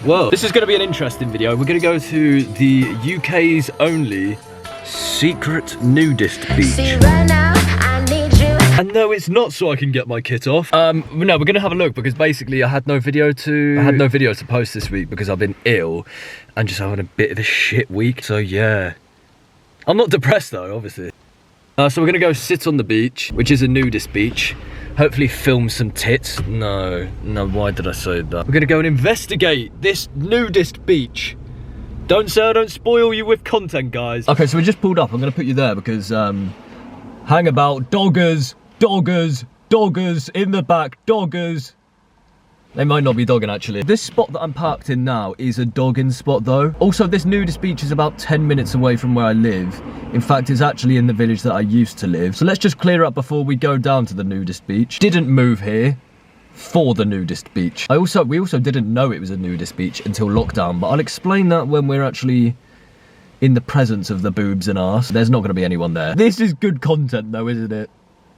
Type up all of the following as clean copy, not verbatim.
Well, this is going to be an interesting video. We're going to go to the UK's only secret nudist beach. And no, it's not so I can get my kit off. No, we're gonna have a look because basically I had no video to post this week because I've been ill and just having a bit of a shit week. So yeah, I'm not depressed though, obviously. So we're gonna go sit on the beach, which is a nudist beach. Hopefully film some tits. No, why did I say that? We're gonna go and investigate this nudist beach. Don't spoil you with content, guys. Okay, so we just pulled up. I'm gonna put you there because hang about, doggers in the back, doggers. They might not be dogging actually. This spot that I'm parked in now is a dogging spot though. Also, this nudist beach is about 10 minutes away from where I live. In fact, it's actually in the village that I used to live. So let's just clear up before we go down to the nudist beach. Didn't move here for the nudist beach. We also didn't know it was a nudist beach until lockdown, but I'll explain that when we're actually in the presence of the boobs and arse. There's not going to be anyone there. This is good content though, isn't it?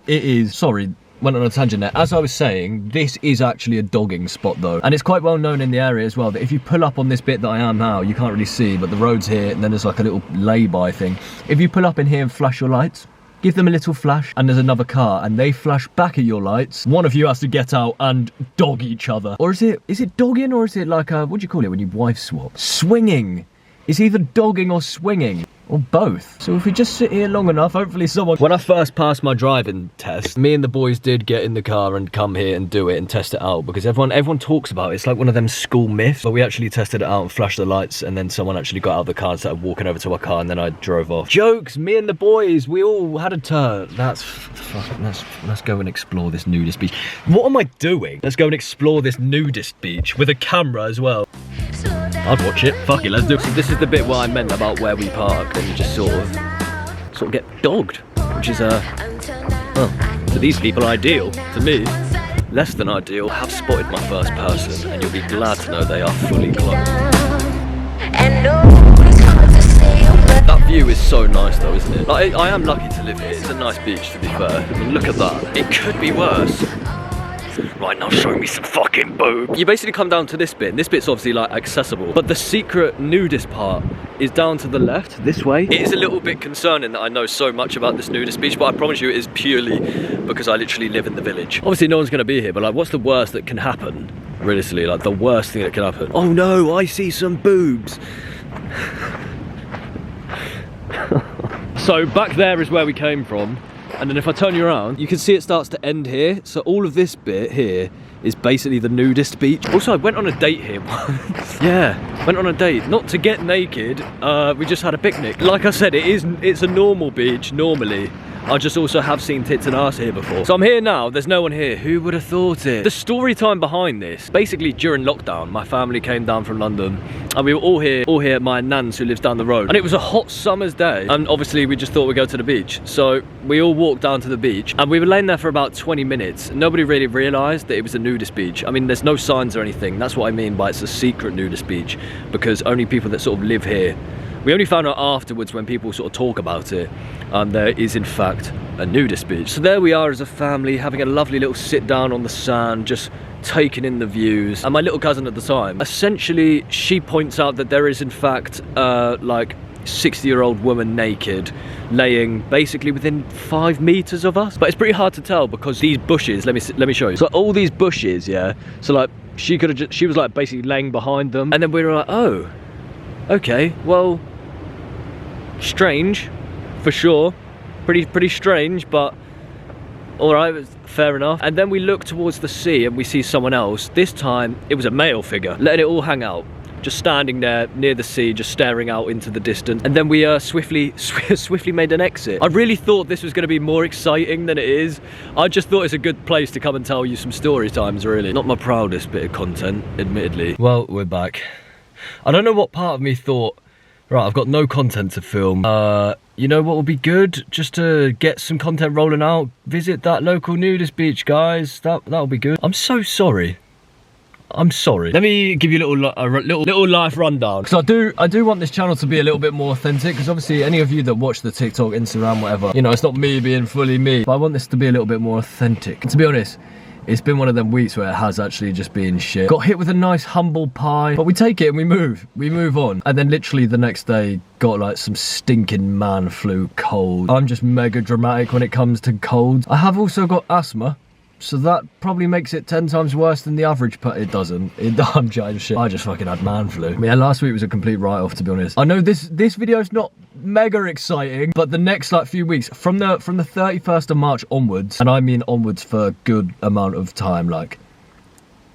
It is. Sorry, went on a tangent there. As I was saying, this is actually a dogging spot though. And it's quite well known in the area as well that if you pull up on this bit that I am now, you can't really see, but the road's here and then there's like a little lay-by thing. If you pull up in here and flash your lights, give them a little flash and there's another car and they flash back at your lights, one of you has to get out and dog each other. Or is it dogging or is it like a, what do you call it when you wife swap? Swinging. It's either dogging or swinging, or both. So if we just sit here long enough, hopefully someone... When I first passed my driving test, me and the boys did get in the car and come here and do it and test it out because everyone talks about it. It's like one of them school myths, but we actually tested it out and flashed the lights and then someone actually got out of the car and started walking over to our car and then I drove off. Jokes, me and the boys, we all had a turn. Let's go and explore this nudist beach. What am I doing? Let's go and explore this nudist beach with a camera as well. I'd watch it. Fuck it, let's do it. So this is the bit where I meant about where we park and you just sort of get dogged, which is well, to these people ideal. To me, less than ideal. I have spotted my first person and you'll be glad to know they are fully clothed. That view is so nice though, isn't it? Like, I am lucky to live here. It's a nice beach to be fair. I mean, look at that. It could be worse. Right, now show me some fucking boob. You basically come down to this bit, and this bit's obviously like accessible, but the secret nudist part is down to the left, this way. It is a little bit concerning that I know so much about this nudist beach, but I promise you it is purely because I literally live in the village. Obviously no one's gonna be here, but like what's the worst that can happen? Realistically, like the worst thing that can happen. Oh no, I see some boobs. So back there is where we came from. And then if I turn you around, you can see it starts to end here. So all of this bit here is basically the nudist beach. Also, I went on a date here once. Yeah, went on a date. Not to get naked, we just had a picnic. Like I said, it's a normal beach, normally. I just also have seen tits and arse here before. So I'm here now, there's no one here. Who would have thought it? The story time behind this, basically during lockdown, my family came down from London and we were all here at my nan's who lives down the road. And it was a hot summer's day. And obviously we just thought we'd go to the beach. So we all walked down to the beach and we were laying there for about 20 minutes. Nobody really realized that it was a nudist beach. I mean, there's no signs or anything. That's what I mean by it's a secret nudist beach because only people that sort of live here. We only found out afterwards when people sort of talk about it. There is in fact a nudist beach. So there we are as a family having a lovely little sit down on the sand, just taking in the views. And my little cousin at the time, essentially she points out that there is in fact like 60-year-old woman naked laying basically within 5 meters of us. But it's pretty hard to tell because these bushes, let me show you. So all these bushes, yeah, so like she was like basically laying behind them and then we were like, oh, okay, well, strange for sure, pretty strange, but all right, fair enough. And then we look towards the sea and we see someone else. This time it was a male figure, letting it all hang out, just standing there near the sea, just staring out into the distance. And then we swiftly made an exit. I really thought this was going to be more exciting than it is. I just thought it's a good place to come and tell you some story times, really. Not my proudest bit of content, admittedly. Well, we're back. I don't know what part of me thought, right, I've got no content to film. You know what would be good? Just to get some content rolling out. Visit that local nudist beach, guys. That'll be good. I'm so sorry. I'm sorry. Let me give you a little life rundown. Because I do want this channel to be a little bit more authentic. Because obviously, any of you that watch the TikTok, Instagram, whatever, you know, it's not me being fully me. But I want this to be a little bit more authentic. And to be honest, it's been one of them weeks where it has actually just been shit. Got hit with a nice humble pie, but we take it and we move on. And then literally the next day, got like some stinking man flu cold. I'm just mega dramatic when it comes to colds. I have also got asthma, so that probably makes it 10 times worse than the average, but it doesn't. I'm giant shit. I just fucking had man flu. Yeah, last week was a complete write-off, to be honest. I know this video is not mega exciting, but the next like few weeks, from the 31st of March onwards, and I mean onwards for a good amount of time, like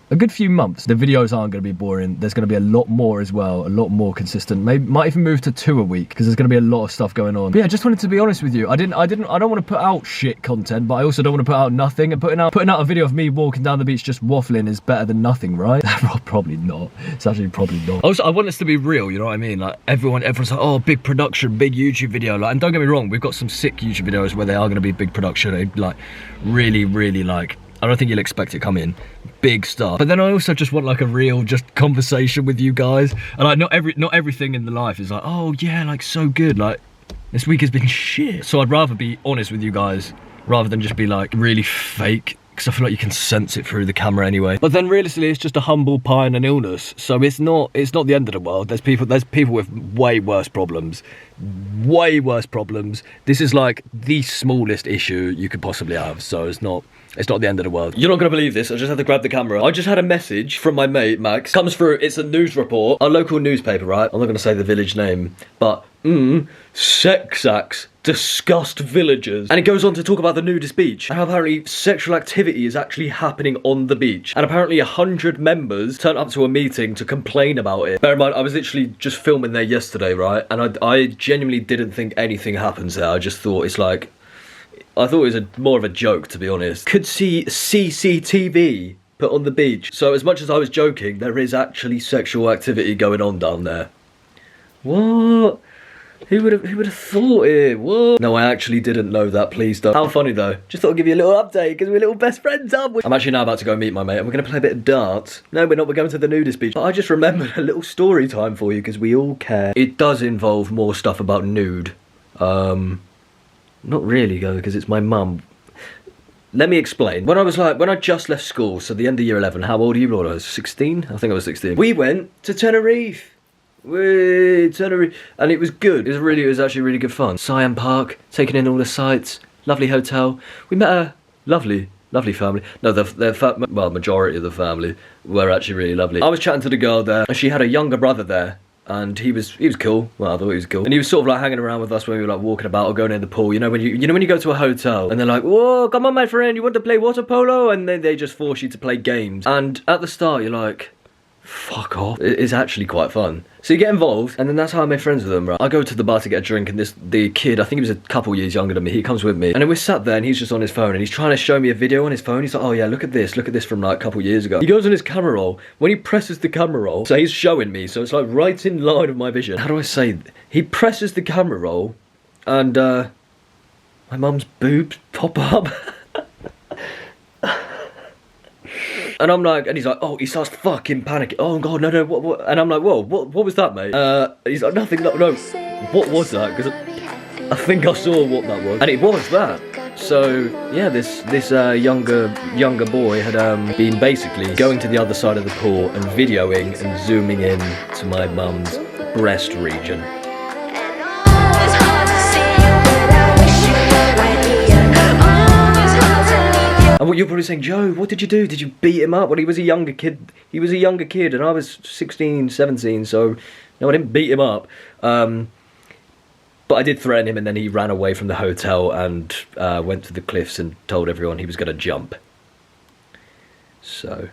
a good few months, the videos aren't going to be boring. There's going to be a lot more as well, a lot more consistent. Maybe might even move to 2 a week because there's going to be a lot of stuff going on. But yeah, just wanted to be honest with you. I don't want to put out shit content, but I also don't want to put out nothing. And putting out a video of me walking down the beach just waffling is better than nothing, right? Probably not. It's actually probably not. Also, I want this to be real. You know what I mean? Like everyone's like, oh, big production, big YouTube video. Like, and don't get me wrong, we've got some sick YouTube videos where they are going to be big production. They like really, really like. I don't think you'll expect it come in big stuff, but then I also just want like a real just conversation with you guys, and like not everything in the life is like, oh yeah, like so good, like this week has been shit. So I'd rather be honest with you guys rather than just be like really fake, because I feel like you can sense it through the camera anyway. But then realistically, it's just a humble pie and an illness, so it's not the end of the world. There's people with way worse problems. This is like the smallest issue you could possibly have, so it's not the end of the world. You're not gonna believe this, I just had to grab the camera. I just had a message from my mate, Max. Comes through, it's a news report, a local newspaper, right? I'm not gonna say the village name, but sex acts disgust villagers. And it goes on to talk about the nudist beach, and how apparently sexual activity is actually happening on the beach. And apparently 100 members turned up to a meeting to complain about it. Bear in mind, I was literally just filming there yesterday, right? And I genuinely didn't think anything happens there. I just thought it's like, I thought it was more of a joke, to be honest. Could see CCTV put on the beach. So as much as I was joking, there is actually sexual activity going on down there. What? Who would have thought it? What? No, I actually didn't know that, please don't. How funny though. Just thought I'd give you a little update, because we're little best friends, aren't we? I'm actually now about to go meet my mate, and we're going to play a bit of darts. No, we're not, we're going to the nudist beach. But I just remembered a little story time for you, because we all care. It does involve more stuff about nude. Not really though, because it's my mum. Let me explain. When I just left school, so the end of year 11, how old are you? I was 16? I think I was 16. We went to Tenerife. And it was good. It was actually really good fun. Siam Park, taking in all the sights, lovely hotel. We met a lovely family. No, well, majority of the family were actually really lovely. I was chatting to the girl there, and she had a younger brother there. And he was cool. Well, I thought he was cool. And he was sort of like hanging around with us when we were like walking about or going in the pool. You know when you go to a hotel and they're like, whoa, come on my friend, you want to play water polo? And then they just force you to play games. And at the start you're like, fuck off. It's actually quite fun. So you get involved, and then that's how I made friends with them, right? I go to the bar to get a drink, and the kid, I think he was a couple years younger than me, he comes with me. And then we're sat there, and he's just on his phone, and he's trying to show me a video on his phone. He's like, oh yeah, look at this from like a couple years ago. He goes on his camera roll. When he presses the camera roll, so he's showing me, so it's like right in line of my vision. How do I say? He presses the camera roll, and my mum's boobs pop up. And I'm like, and he's like, oh, he starts fucking panicking. Oh god, no, what? And I'm like, whoa, what was that, mate? He's like, nothing, no, what was that? Because I think I saw what that was, and it was that. So yeah, this younger boy had been basically going to the other side of the pool and videoing and zooming in to my mum's breast region. And what you're probably saying, Joe, what did you do? Did you beat him up? Well, he was a younger kid. He was a younger kid, and I was 16, 17, so no, I didn't beat him up. But I did threaten him, and then he ran away from the hotel and went to the cliffs and told everyone he was going to jump. So